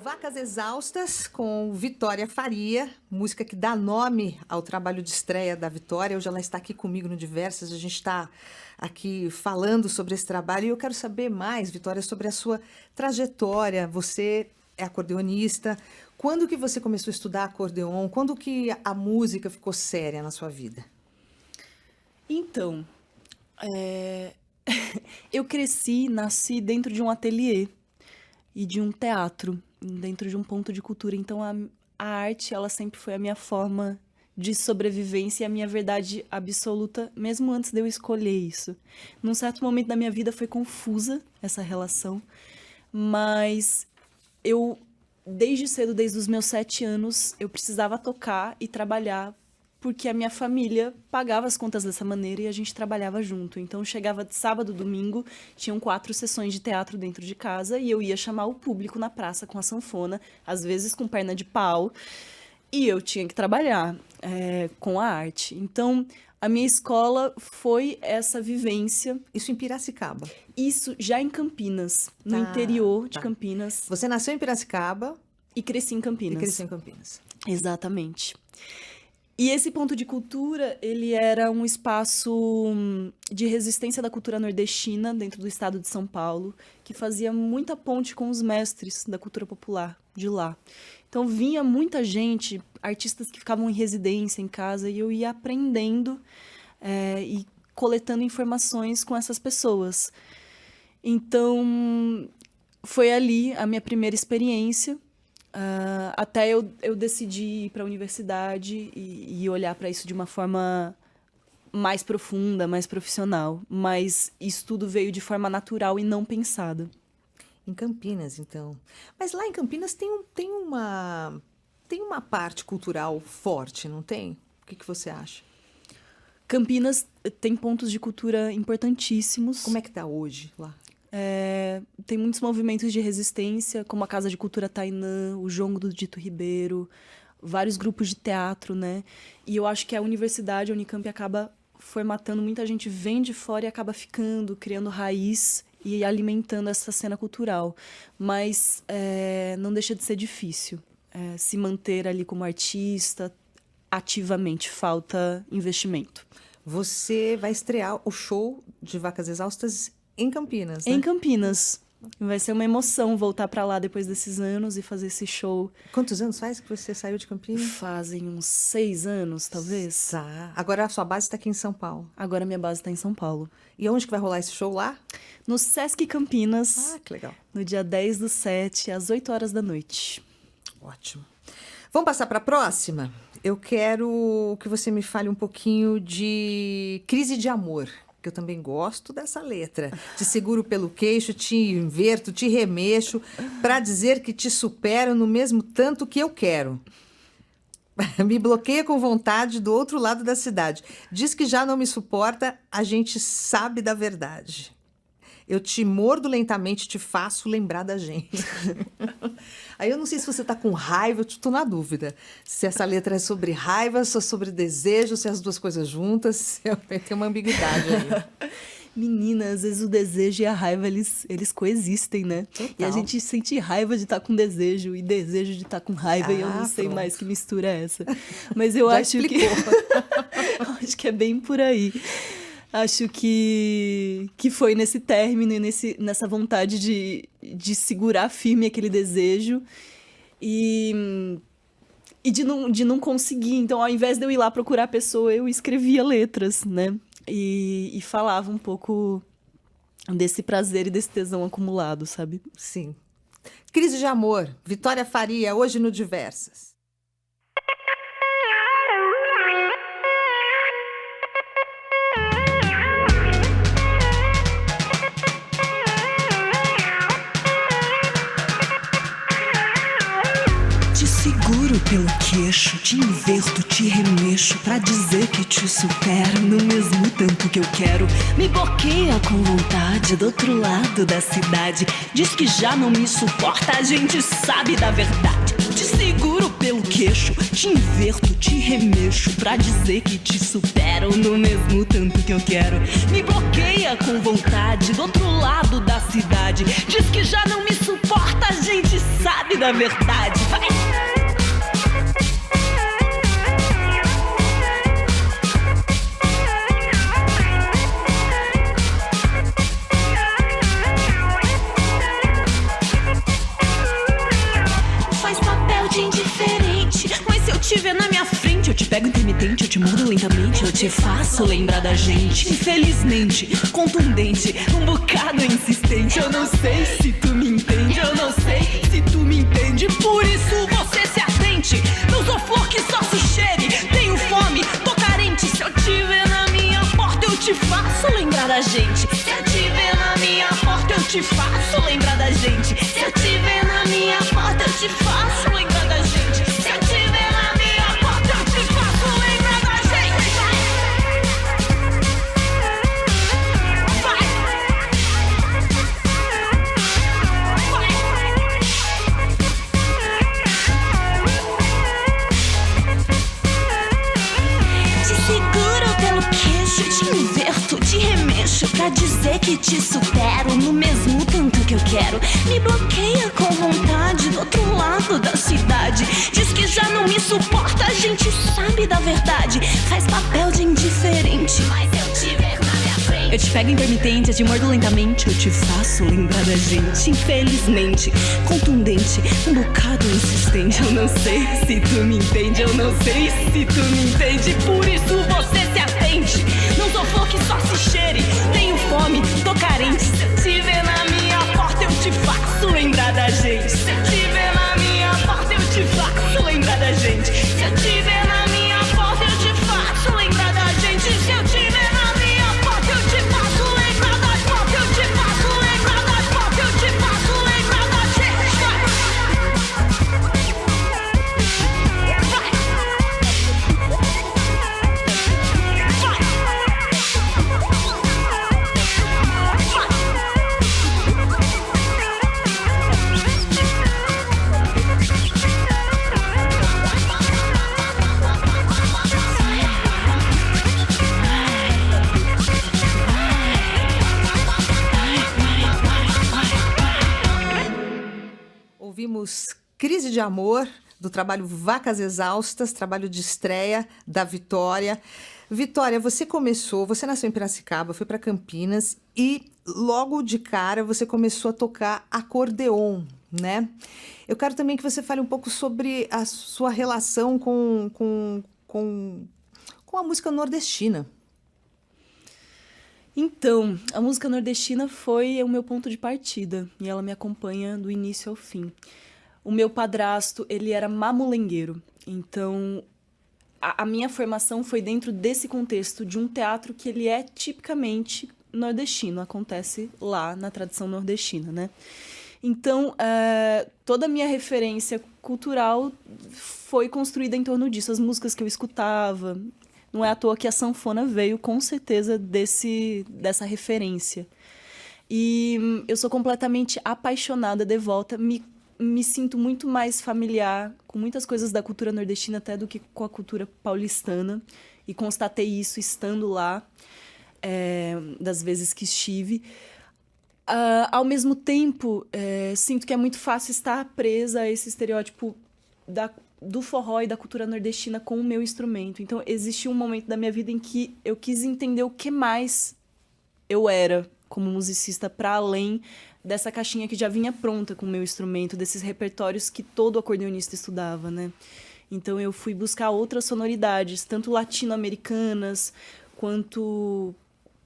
Speaker 1: Vacas Exaustas com Vitória Faria, música que dá nome ao trabalho de estreia da Vitória. Hoje ela está aqui comigo no Diversas, a gente está aqui falando sobre esse trabalho e eu quero saber mais, Vitória, sobre a sua trajetória. Você é acordeonista. Quando que você começou a estudar acordeon? Quando que a música ficou séria na sua vida?
Speaker 2: Então, eu nasci dentro de um ateliê e de um teatro, dentro de um ponto de cultura. Então, a arte, ela sempre foi a minha forma de sobrevivência e a minha verdade absoluta, mesmo antes de eu escolher isso. Num certo momento da minha vida foi confusa essa relação, mas eu, desde cedo, desde os meus 7 anos, eu precisava tocar e trabalhar porque a minha família pagava as contas dessa maneira e a gente trabalhava junto. Então, chegava de sábado, domingo, tinham 4 sessões de teatro dentro de casa e eu ia chamar o público na praça com a sanfona, às vezes com perna de pau, e eu tinha que trabalhar com a arte. Então, a minha escola foi essa vivência.
Speaker 1: Isso em Piracicaba?
Speaker 2: Isso já em Campinas, no interior de Campinas.
Speaker 1: Você nasceu em Piracicaba?
Speaker 2: E cresci em Campinas.
Speaker 1: E cresci em Campinas.
Speaker 2: Exatamente. E esse ponto de cultura, ele era um espaço de resistência da cultura nordestina dentro do estado de São Paulo, que fazia muita ponte com os mestres da cultura popular de lá. Então, Então vinha muita gente, artistas que ficavam em residência em casa, e eu ia aprendendo e coletando informações com essas pessoas. Então, foi ali a minha primeira experiência, até eu decidi ir para a universidade e olhar para isso de uma forma mais profunda, mais profissional. Mas isso tudo veio de forma natural e não pensada.
Speaker 1: Em Campinas, então. Mas lá em Campinas tem uma parte cultural forte, não tem? O que você acha?
Speaker 2: Campinas tem pontos de cultura importantíssimos.
Speaker 1: Como é que está hoje lá?
Speaker 2: Tem muitos movimentos de resistência, como a Casa de Cultura Tainã, o Jongo do Dito Ribeiro, vários grupos de teatro, né? E eu acho que a universidade, a Unicamp, acaba formatando, muita gente vem de fora e acaba ficando, criando raiz e alimentando essa cena cultural. Mas não deixa de ser difícil se manter ali como artista ativamente, falta investimento.
Speaker 1: Você vai estrear o show de Vacas Exaustas em Campinas, né?
Speaker 2: Em Campinas. Vai ser uma emoção voltar para lá depois desses anos e fazer esse show.
Speaker 1: Quantos anos faz que você saiu de Campinas?
Speaker 2: Fazem uns 6 anos, talvez.
Speaker 1: Tá. Agora a sua base está aqui em São Paulo.
Speaker 2: Agora minha base está em São Paulo.
Speaker 1: E onde que vai rolar esse show lá?
Speaker 2: No Sesc Campinas.
Speaker 1: Ah, que legal.
Speaker 2: No dia 10/7, às 8 horas da noite.
Speaker 1: Ótimo. Vamos passar para a próxima? Eu quero que você me fale um pouquinho de Crise de Amor, que eu também gosto dessa letra. Te seguro pelo queixo, te inverto, te remexo, para dizer que te supero no mesmo tanto que eu quero. Me bloqueia com vontade do outro lado da cidade. Diz que já não me suporta, a gente sabe da verdade. Eu te mordo lentamente, te faço lembrar da gente. Aí eu não sei se você tá com raiva, eu tô na dúvida. Se essa letra é sobre raiva, se é sobre desejo, se é as duas coisas juntas. Tem uma ambiguidade aí.
Speaker 2: Menina, às vezes o desejo e a raiva, eles coexistem, né?
Speaker 1: Total.
Speaker 2: E a gente sente raiva de estar com desejo e desejo de estar com raiva, e eu não sei
Speaker 1: pronto.
Speaker 2: mais que mistura é essa. Mas eu acho acho que é bem por aí. Acho que foi nesse término e nessa vontade de segurar firme aquele desejo e de não conseguir. Então, ao invés de eu ir lá procurar a pessoa, eu escrevia letras, né? E falava um pouco desse prazer e desse tesão acumulado, sabe?
Speaker 1: Sim. Crise de Amor, Vitória Faria, hoje no Diversas.
Speaker 7: Seguro pelo queixo, te inverto, te remexo pra dizer que te supero no mesmo tanto que eu quero. Me bloqueia com vontade do outro lado da cidade. Diz que já não me suporta, a gente sabe da verdade. Te seguro pelo queixo, te inverto, te remexo pra dizer que te supero no mesmo tanto que eu quero. Me bloqueia com vontade do outro lado da cidade. Diz que já não me suporta, a gente sabe da verdade. Vai! Te ver na minha frente, eu te pego intermitente, eu te mordo lentamente, eu te faço lembrar da gente. Infelizmente, contundente, um bocado insistente. Eu não sei se tu me entende, eu não sei se tu me entende. Por isso você se atente, não sou flor que só se cheire. Tenho fome, tô carente, se eu te ver na minha porta eu te faço lembrar da gente. Se eu te ver na minha porta eu te faço lembrar da gente. Se eu te ver na minha porta eu te faço lembrar da gente. Se eu te ver na minha porta eu te faço lembrar da gente. Vai! Te seguro pelo queixo, te inverto, te remexo pra dizer que te supero no mesmo tanto que eu quero. Me bloqueia com vontade do outro lado da cidade. Diz que já não me suporta, a gente sabe da verdade. Faz papel de indiferente, mas eu te ver na minha frente. Eu te pego intermitente, eu te mordo lentamente, eu te faço lembrar da gente. Infelizmente, contundente, um bocado insistente. Eu não sei se tu me entende, eu não sei se tu me entende. Por isso você se atende. Não sou flor que só se cheire. Tenho fome, tô carente. Se eu te ver na minha porta, eu te faço lembrar da gente. Se eu te ver na minha porta, eu te faço lembrar da gente. Se eu te ver na minha porta, eu te faço lembrar da gente. Se eu te ver na minha porta, eu te faço lembrar da porta. Eu te faço lembrar da porta. Eu te faço lembrar da gente.
Speaker 1: Ouvimos Crise de Amor, do trabalho Vacas Exaustas, trabalho de estreia da Vitória. Vitória, você nasceu em Piracicaba, foi para Campinas e logo de cara você começou a tocar acordeon, né? Eu quero também que você fale um pouco sobre a sua relação com a música nordestina.
Speaker 2: Então, a música nordestina foi o meu ponto de partida e ela me acompanha do início ao fim. O meu padrasto, ele era mamulengueiro, então a minha formação foi dentro desse contexto de um teatro que ele é tipicamente nordestino, acontece lá na tradição nordestina, né? Então, toda a minha referência cultural foi construída em torno disso, as músicas que eu escutava. Não é à toa que a sanfona veio, com certeza, dessa referência. E eu sou completamente apaixonada, devota, me sinto muito mais familiar com muitas coisas da cultura nordestina até do que com a cultura paulistana. E constatei isso estando lá, das vezes que estive. Ao mesmo tempo, sinto que é muito fácil estar presa a esse estereótipo do forró e da cultura nordestina com o meu instrumento. Então, existiu um momento da minha vida em que eu quis entender o que mais eu era como musicista, para além dessa caixinha que já vinha pronta com o meu instrumento, desses repertórios que todo acordeonista estudava, né? Então, eu fui buscar outras sonoridades, tanto latino-americanas quanto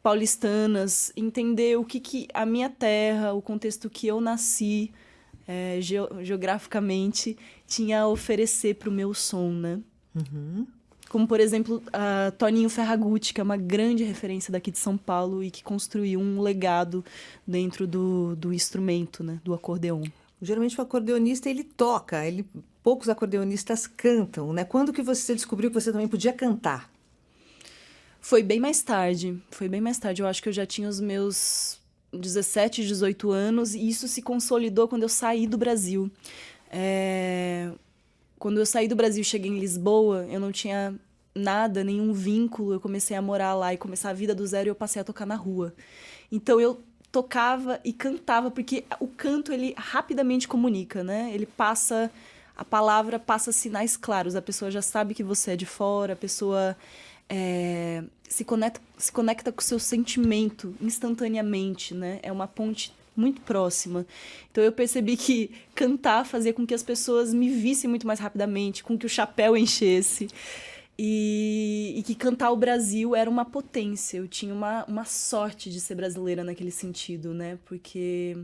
Speaker 2: paulistanas, entender o que a minha terra, o contexto que eu nasci, geograficamente, tinha a oferecer para o meu som, né?
Speaker 1: Uhum.
Speaker 2: Como, por exemplo, a Toninho Ferragutti, que é uma grande referência daqui de São Paulo e que construiu um legado dentro do instrumento, né? Do acordeon.
Speaker 1: Geralmente o acordeonista, ele toca, poucos acordeonistas cantam, né? Quando que você descobriu que você também podia cantar?
Speaker 2: Foi bem mais tarde. Eu acho que eu já tinha os meus 17, 18 anos, e isso se consolidou quando eu saí do Brasil. Quando eu saí do Brasil e cheguei em Lisboa, eu não tinha nada, nenhum vínculo, eu comecei a morar lá e começar a vida do zero, e eu passei a tocar na rua. Então eu tocava e cantava, porque o canto, ele rapidamente comunica, né? A palavra passa sinais claros, a pessoa já sabe que você é de fora, a pessoa se conecta com o seu sentimento instantaneamente, né? É uma ponte muito próxima. Então eu percebi que cantar fazia com que as pessoas me vissem muito mais rapidamente, com que o chapéu enchesse. E que cantar o Brasil era uma potência. Eu tinha uma sorte de ser brasileira naquele sentido, né? Porque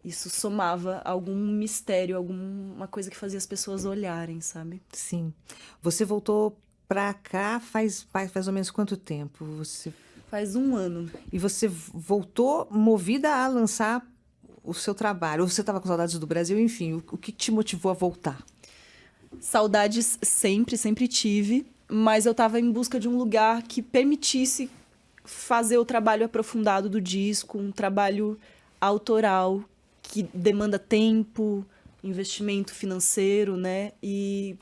Speaker 2: isso somava algum mistério, alguma coisa que fazia as pessoas olharem, sabe?
Speaker 1: Sim. Você voltou pra cá faz mais ou menos quanto tempo?
Speaker 2: Faz 1 ano.
Speaker 1: E você voltou movida a lançar o seu trabalho? Ou você estava com saudades do Brasil? Enfim, o que te motivou a voltar?
Speaker 2: Saudades sempre tive, mas eu estava em busca de um lugar que permitisse fazer o trabalho aprofundado do disco, um trabalho autoral que demanda tempo, investimento financeiro, né? E,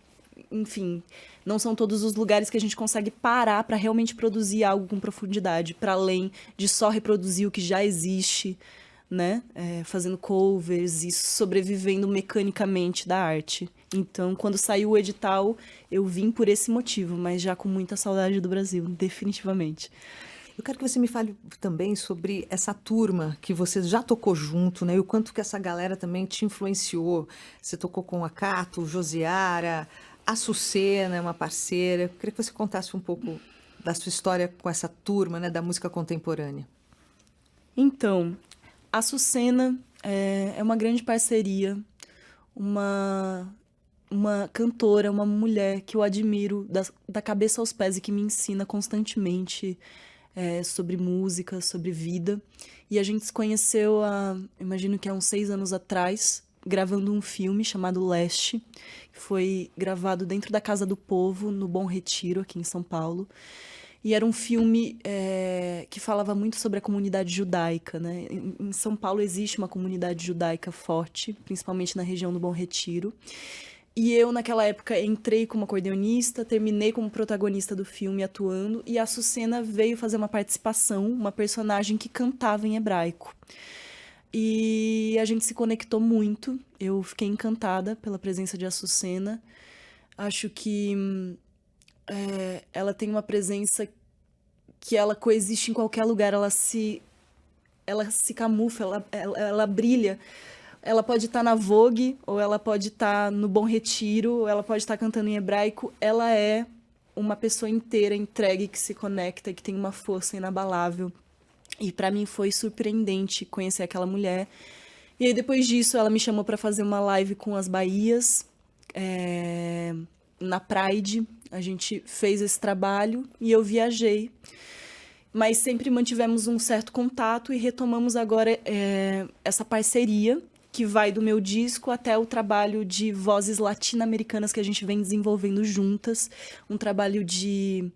Speaker 2: enfim, não são todos os lugares que a gente consegue parar para realmente produzir algo com profundidade, para além de só reproduzir o que já existe, né? Fazendo covers e sobrevivendo mecanicamente da arte. Então, quando saiu o edital, eu vim por esse motivo, mas já com muita saudade do Brasil, definitivamente.
Speaker 1: Eu quero que você me fale também sobre essa turma que você já tocou junto, né? E o quanto que essa galera também te influenciou. Você tocou com a Cato, Josiara, a Sucena, uma parceira. Eu queria que você contasse um pouco da sua história com essa turma, né, da música contemporânea.
Speaker 2: Então, a Sucena é uma grande parceria, uma cantora, uma mulher que eu admiro da cabeça aos pés e que me ensina constantemente sobre música, sobre vida. E a gente se conheceu imagino que há uns 6 anos atrás, gravando um filme chamado Leste, que foi gravado dentro da Casa do Povo, no Bom Retiro, aqui em São Paulo. E era um filme que falava muito sobre a comunidade judaica, né? Em São Paulo existe uma comunidade judaica forte, principalmente na região do Bom Retiro. E eu, naquela época, entrei como acordeonista, terminei como protagonista do filme atuando, e a Sucena veio fazer uma participação, uma personagem que cantava em hebraico. E a gente se conectou muito, eu fiquei encantada pela presença de Açucena. Acho que ela tem uma presença que ela coexiste em qualquer lugar, ela se camufla, ela brilha. Ela pode estar na Vogue, ou ela pode estar no Bom Retiro, ou ela pode estar cantando em hebraico. Ela é uma pessoa inteira, entregue, que se conecta, que tem uma força inabalável. E para mim foi surpreendente conhecer aquela mulher. E aí depois disso ela me chamou para fazer uma live com as Bahias, na Pride. A gente fez esse trabalho e eu viajei. Mas sempre mantivemos um certo contato e retomamos agora essa parceria, que vai do meu disco até o trabalho de vozes latino-americanas que a gente vem desenvolvendo juntas. Um trabalho de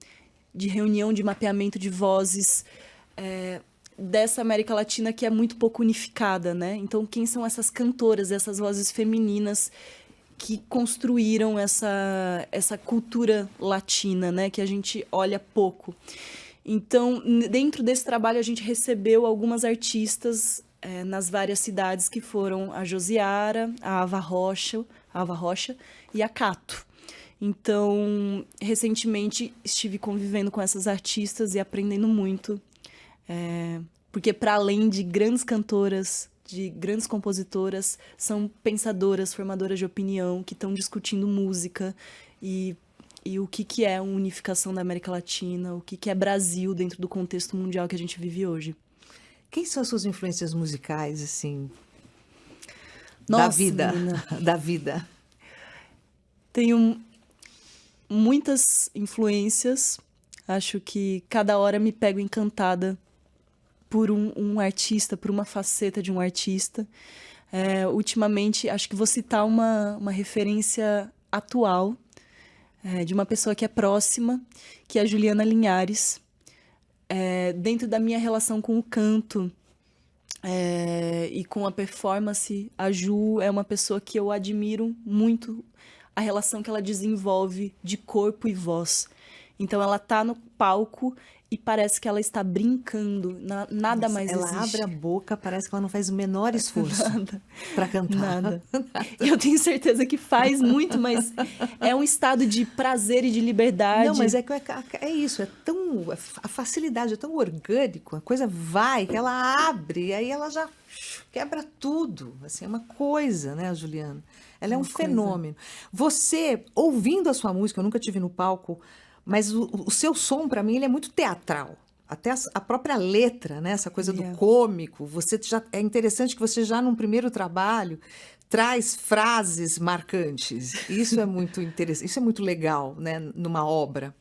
Speaker 2: reunião, de mapeamento de vozes dessa América Latina que é muito pouco unificada, né? Então, quem são essas cantoras, essas vozes femininas que construíram essa cultura latina, né? Que a gente olha pouco. Então, dentro desse trabalho, a gente recebeu algumas artistas nas várias cidades, que foram a Josiara, a Ava Rocha e a Cato. Então, recentemente estive convivendo com essas artistas e aprendendo muito, porque para além de grandes cantoras, de grandes compositoras, são pensadoras, formadoras de opinião, que estão discutindo música e o que é a unificação da América Latina, o que é Brasil dentro do contexto mundial que a gente vive hoje.
Speaker 1: Quem são as suas influências musicais, assim,
Speaker 2: Nossa,
Speaker 1: da vida?
Speaker 2: Menina.
Speaker 1: Da vida.
Speaker 2: Tenho muitas influências. Acho que cada hora me pego encantada por um artista, por uma faceta de um artista. Ultimamente, acho que vou citar uma referência atual, de uma pessoa que é próxima, que é a Juliana Linhares. Dentro da minha relação com o canto e com a performance, a Ju é uma pessoa que eu admiro muito, a relação que ela desenvolve de corpo e voz. Então ela tá no palco e parece que ela está brincando, nada mais
Speaker 1: ela
Speaker 2: existe.
Speaker 1: Ela abre a boca, parece que ela não faz o menor esforço para cantar.
Speaker 2: Nada. Eu tenho certeza que faz muito, mas é um estado de prazer e de liberdade.
Speaker 1: Não, mas é isso, a facilidade é tão orgânico, a coisa vai, que ela abre, e aí ela já quebra tudo. Assim, é uma coisa, né, a Juliana? Ela é um fenômeno. Você, ouvindo a sua música, eu nunca tive no palco, mas o seu som, para mim, ele é muito teatral. Até a própria letra, né? Essa coisa do cômico. É interessante que você já, num primeiro trabalho, traz frases marcantes. Isso é muito interessante. Isso é muito legal, né? Numa obra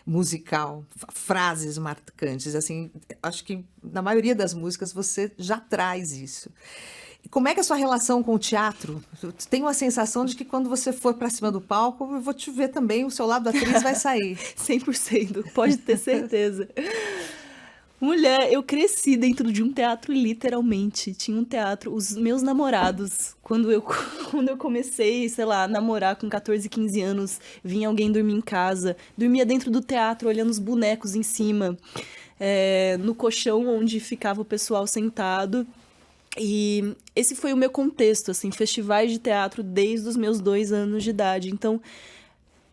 Speaker 1: musical. Frases marcantes. Assim, acho que na maioria das músicas você já traz isso. Como é que é a sua relação com o teatro? Eu tenho a sensação de que quando você for para cima do palco, eu vou te ver também, o seu lado da atriz vai sair.
Speaker 2: 100%, pode ter certeza. Mulher, eu cresci dentro de um teatro, literalmente. Tinha um teatro, os meus namorados, quando eu comecei, sei lá, a namorar com 14, 15 anos, vinha alguém dormir em casa, dormia dentro do teatro, olhando os bonecos em cima, no colchão onde ficava o pessoal sentado. E esse foi o meu contexto, assim, festivais de teatro desde os meus 2 anos de idade. Então,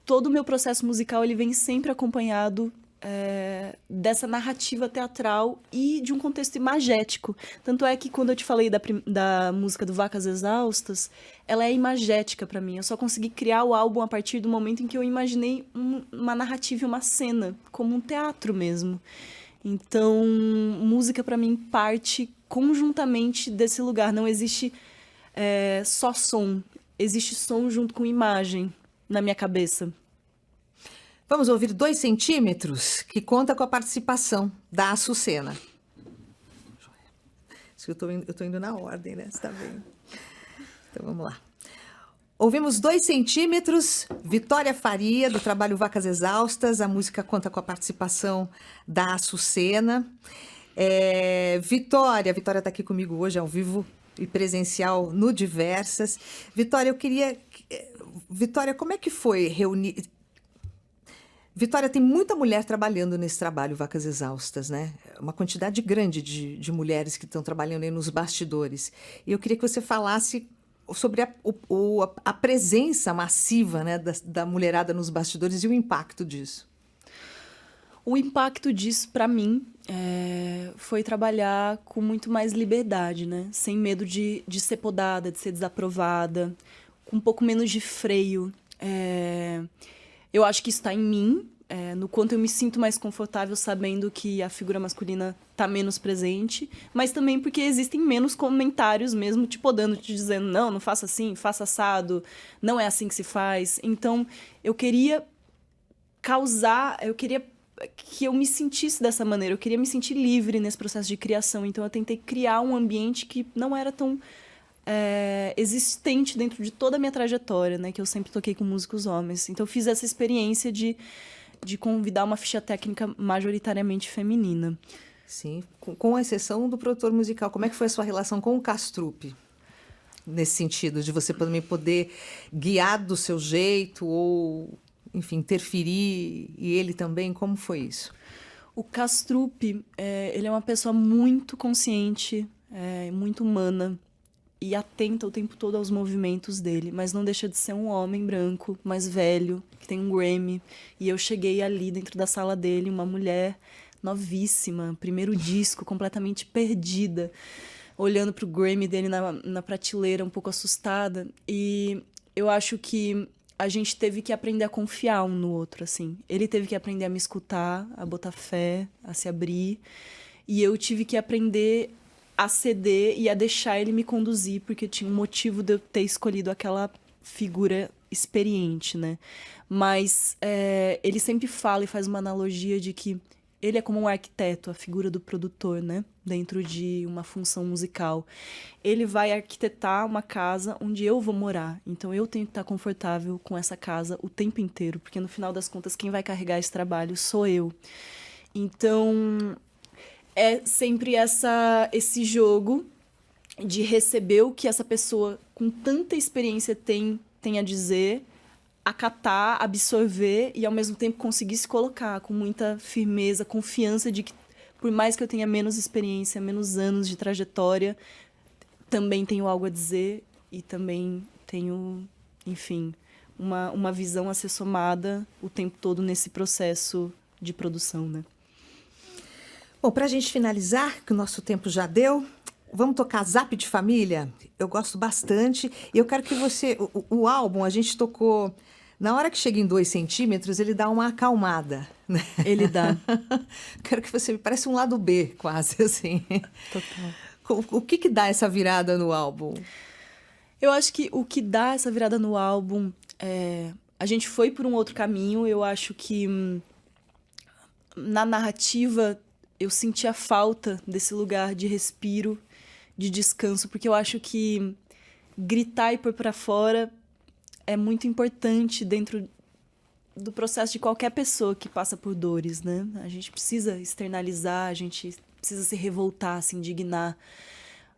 Speaker 2: todo o meu processo musical, ele vem sempre acompanhado dessa narrativa teatral e de um contexto imagético. Tanto é que quando eu te falei da música do Vacas Exaustas, ela é imagética para mim. Eu só consegui criar o álbum a partir do momento em que eu imaginei uma narrativa e uma cena, como um teatro mesmo. Então, música para mim parte conjuntamente desse lugar. Não existe só som, existe som junto com imagem na minha cabeça.
Speaker 1: Vamos ouvir 2 centímetros, que conta com a participação da Açucena. Acho que eu tô indo na ordem, né? Você tá vendo? Então, vamos lá. Ouvimos 2 centímetros, Vitória Faria, do trabalho Vacas Exaustas. A música conta com a participação da Açucena. Vitória está aqui comigo hoje, ao vivo e presencial no Diversas. Vitória, Vitória, como é que foi reunir... Vitória, tem muita mulher trabalhando nesse trabalho Vacas Exaustas, né? Uma quantidade grande de mulheres que estão trabalhando aí nos bastidores. E eu queria que você falasse sobre a presença massiva, né, da mulherada nos bastidores e o impacto disso.
Speaker 2: O impacto disso, para mim, foi trabalhar com muito mais liberdade, né? Sem medo de ser podada, de ser desaprovada, com um pouco menos de freio. Eu acho que isso está em mim, no quanto eu me sinto mais confortável sabendo que a figura masculina está menos presente, mas também porque existem menos comentários mesmo te podando, te dizendo, não faça assim, faça assado, não é assim que se faz. Então, eu queria que eu me sentisse dessa maneira, eu queria me sentir livre nesse processo de criação. Então, eu tentei criar um ambiente que não era tão... existente dentro de toda a minha trajetória, né? Que eu sempre toquei com músicos homens. Então, eu fiz essa experiência de convidar uma ficha técnica majoritariamente feminina.
Speaker 1: Sim, com exceção do produtor musical. Como é que foi a sua relação com o Castrupe? Nesse sentido, de você também poder guiar do seu jeito ou, enfim, interferir, e ele também, como foi isso?
Speaker 2: O Castrupe, ele é uma pessoa muito consciente, muito humana, e atenta o tempo todo aos movimentos dele, mas não deixa de ser um homem branco, mais velho, que tem um Grammy. E eu cheguei ali dentro da sala dele, uma mulher novíssima, primeiro disco, completamente perdida, olhando pro Grammy dele na prateleira, um pouco assustada. E eu acho que a gente teve que aprender a confiar um no outro, assim. Ele teve que aprender a me escutar, a botar fé, a se abrir. E eu tive que aprender a ceder e a deixar ele me conduzir, porque tinha um motivo de eu ter escolhido aquela figura experiente, né? Mas ele sempre fala e faz uma analogia de que ele é como um arquiteto, a figura do produtor, né? Dentro de uma função musical. Ele vai arquitetar uma casa onde eu vou morar. Então, eu tenho que estar confortável com essa casa o tempo inteiro, porque no final das contas, quem vai carregar esse trabalho sou eu. Então, é sempre esse jogo de receber o que essa pessoa com tanta experiência tem a dizer, acatar, absorver e, ao mesmo tempo, conseguir se colocar com muita firmeza, confiança de que, por mais que eu tenha menos experiência, menos anos de trajetória, também tenho algo a dizer e também tenho, enfim, uma visão a ser somada o tempo todo nesse processo de produção, né?
Speaker 1: Bom, para a gente finalizar, que o nosso tempo já deu, vamos tocar Zap de Família? Eu gosto bastante. E eu quero que você... O álbum, a gente tocou... Na hora que chega em 2 centímetros, ele dá uma acalmada, né?
Speaker 2: Ele dá.
Speaker 1: Quero que você... Parece um lado B, quase, assim.
Speaker 2: Total.
Speaker 1: O que dá essa virada no álbum?
Speaker 2: Eu acho que o que dá essa virada no álbum... A gente foi por um outro caminho. Eu acho que na narrativa eu senti a falta desse lugar de respiro, de descanso, porque eu acho que gritar e pôr pra fora é muito importante dentro do processo de qualquer pessoa que passa por dores, né? A gente precisa externalizar, a gente precisa se revoltar, se indignar.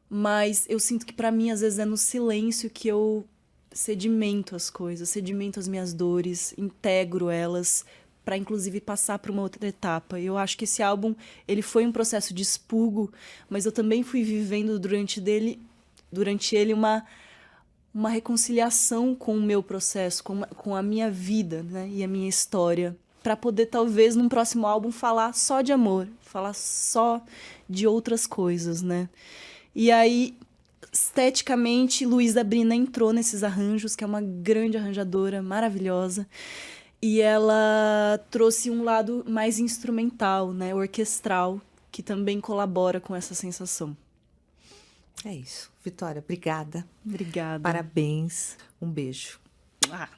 Speaker 2: Mas eu sinto que, pra mim, às vezes é no silêncio que eu sedimento as coisas, sedimento as minhas dores, integro elas, para inclusive passar para uma outra etapa. Eu acho que esse álbum, ele foi um processo de expurgo, mas eu também fui vivendo durante ele uma reconciliação com o meu processo, com a minha vida, né? E a minha história. para poder talvez num próximo álbum falar só de amor, falar só de outras coisas, né? E aí, esteticamente, Luísa Brina entrou nesses arranjos, que é uma grande arranjadora, maravilhosa. E ela trouxe um lado mais instrumental, né, orquestral, que também colabora com essa sensação.
Speaker 1: É isso. Vitória, obrigada.
Speaker 2: Obrigada.
Speaker 1: Parabéns. Um beijo.
Speaker 2: Ah.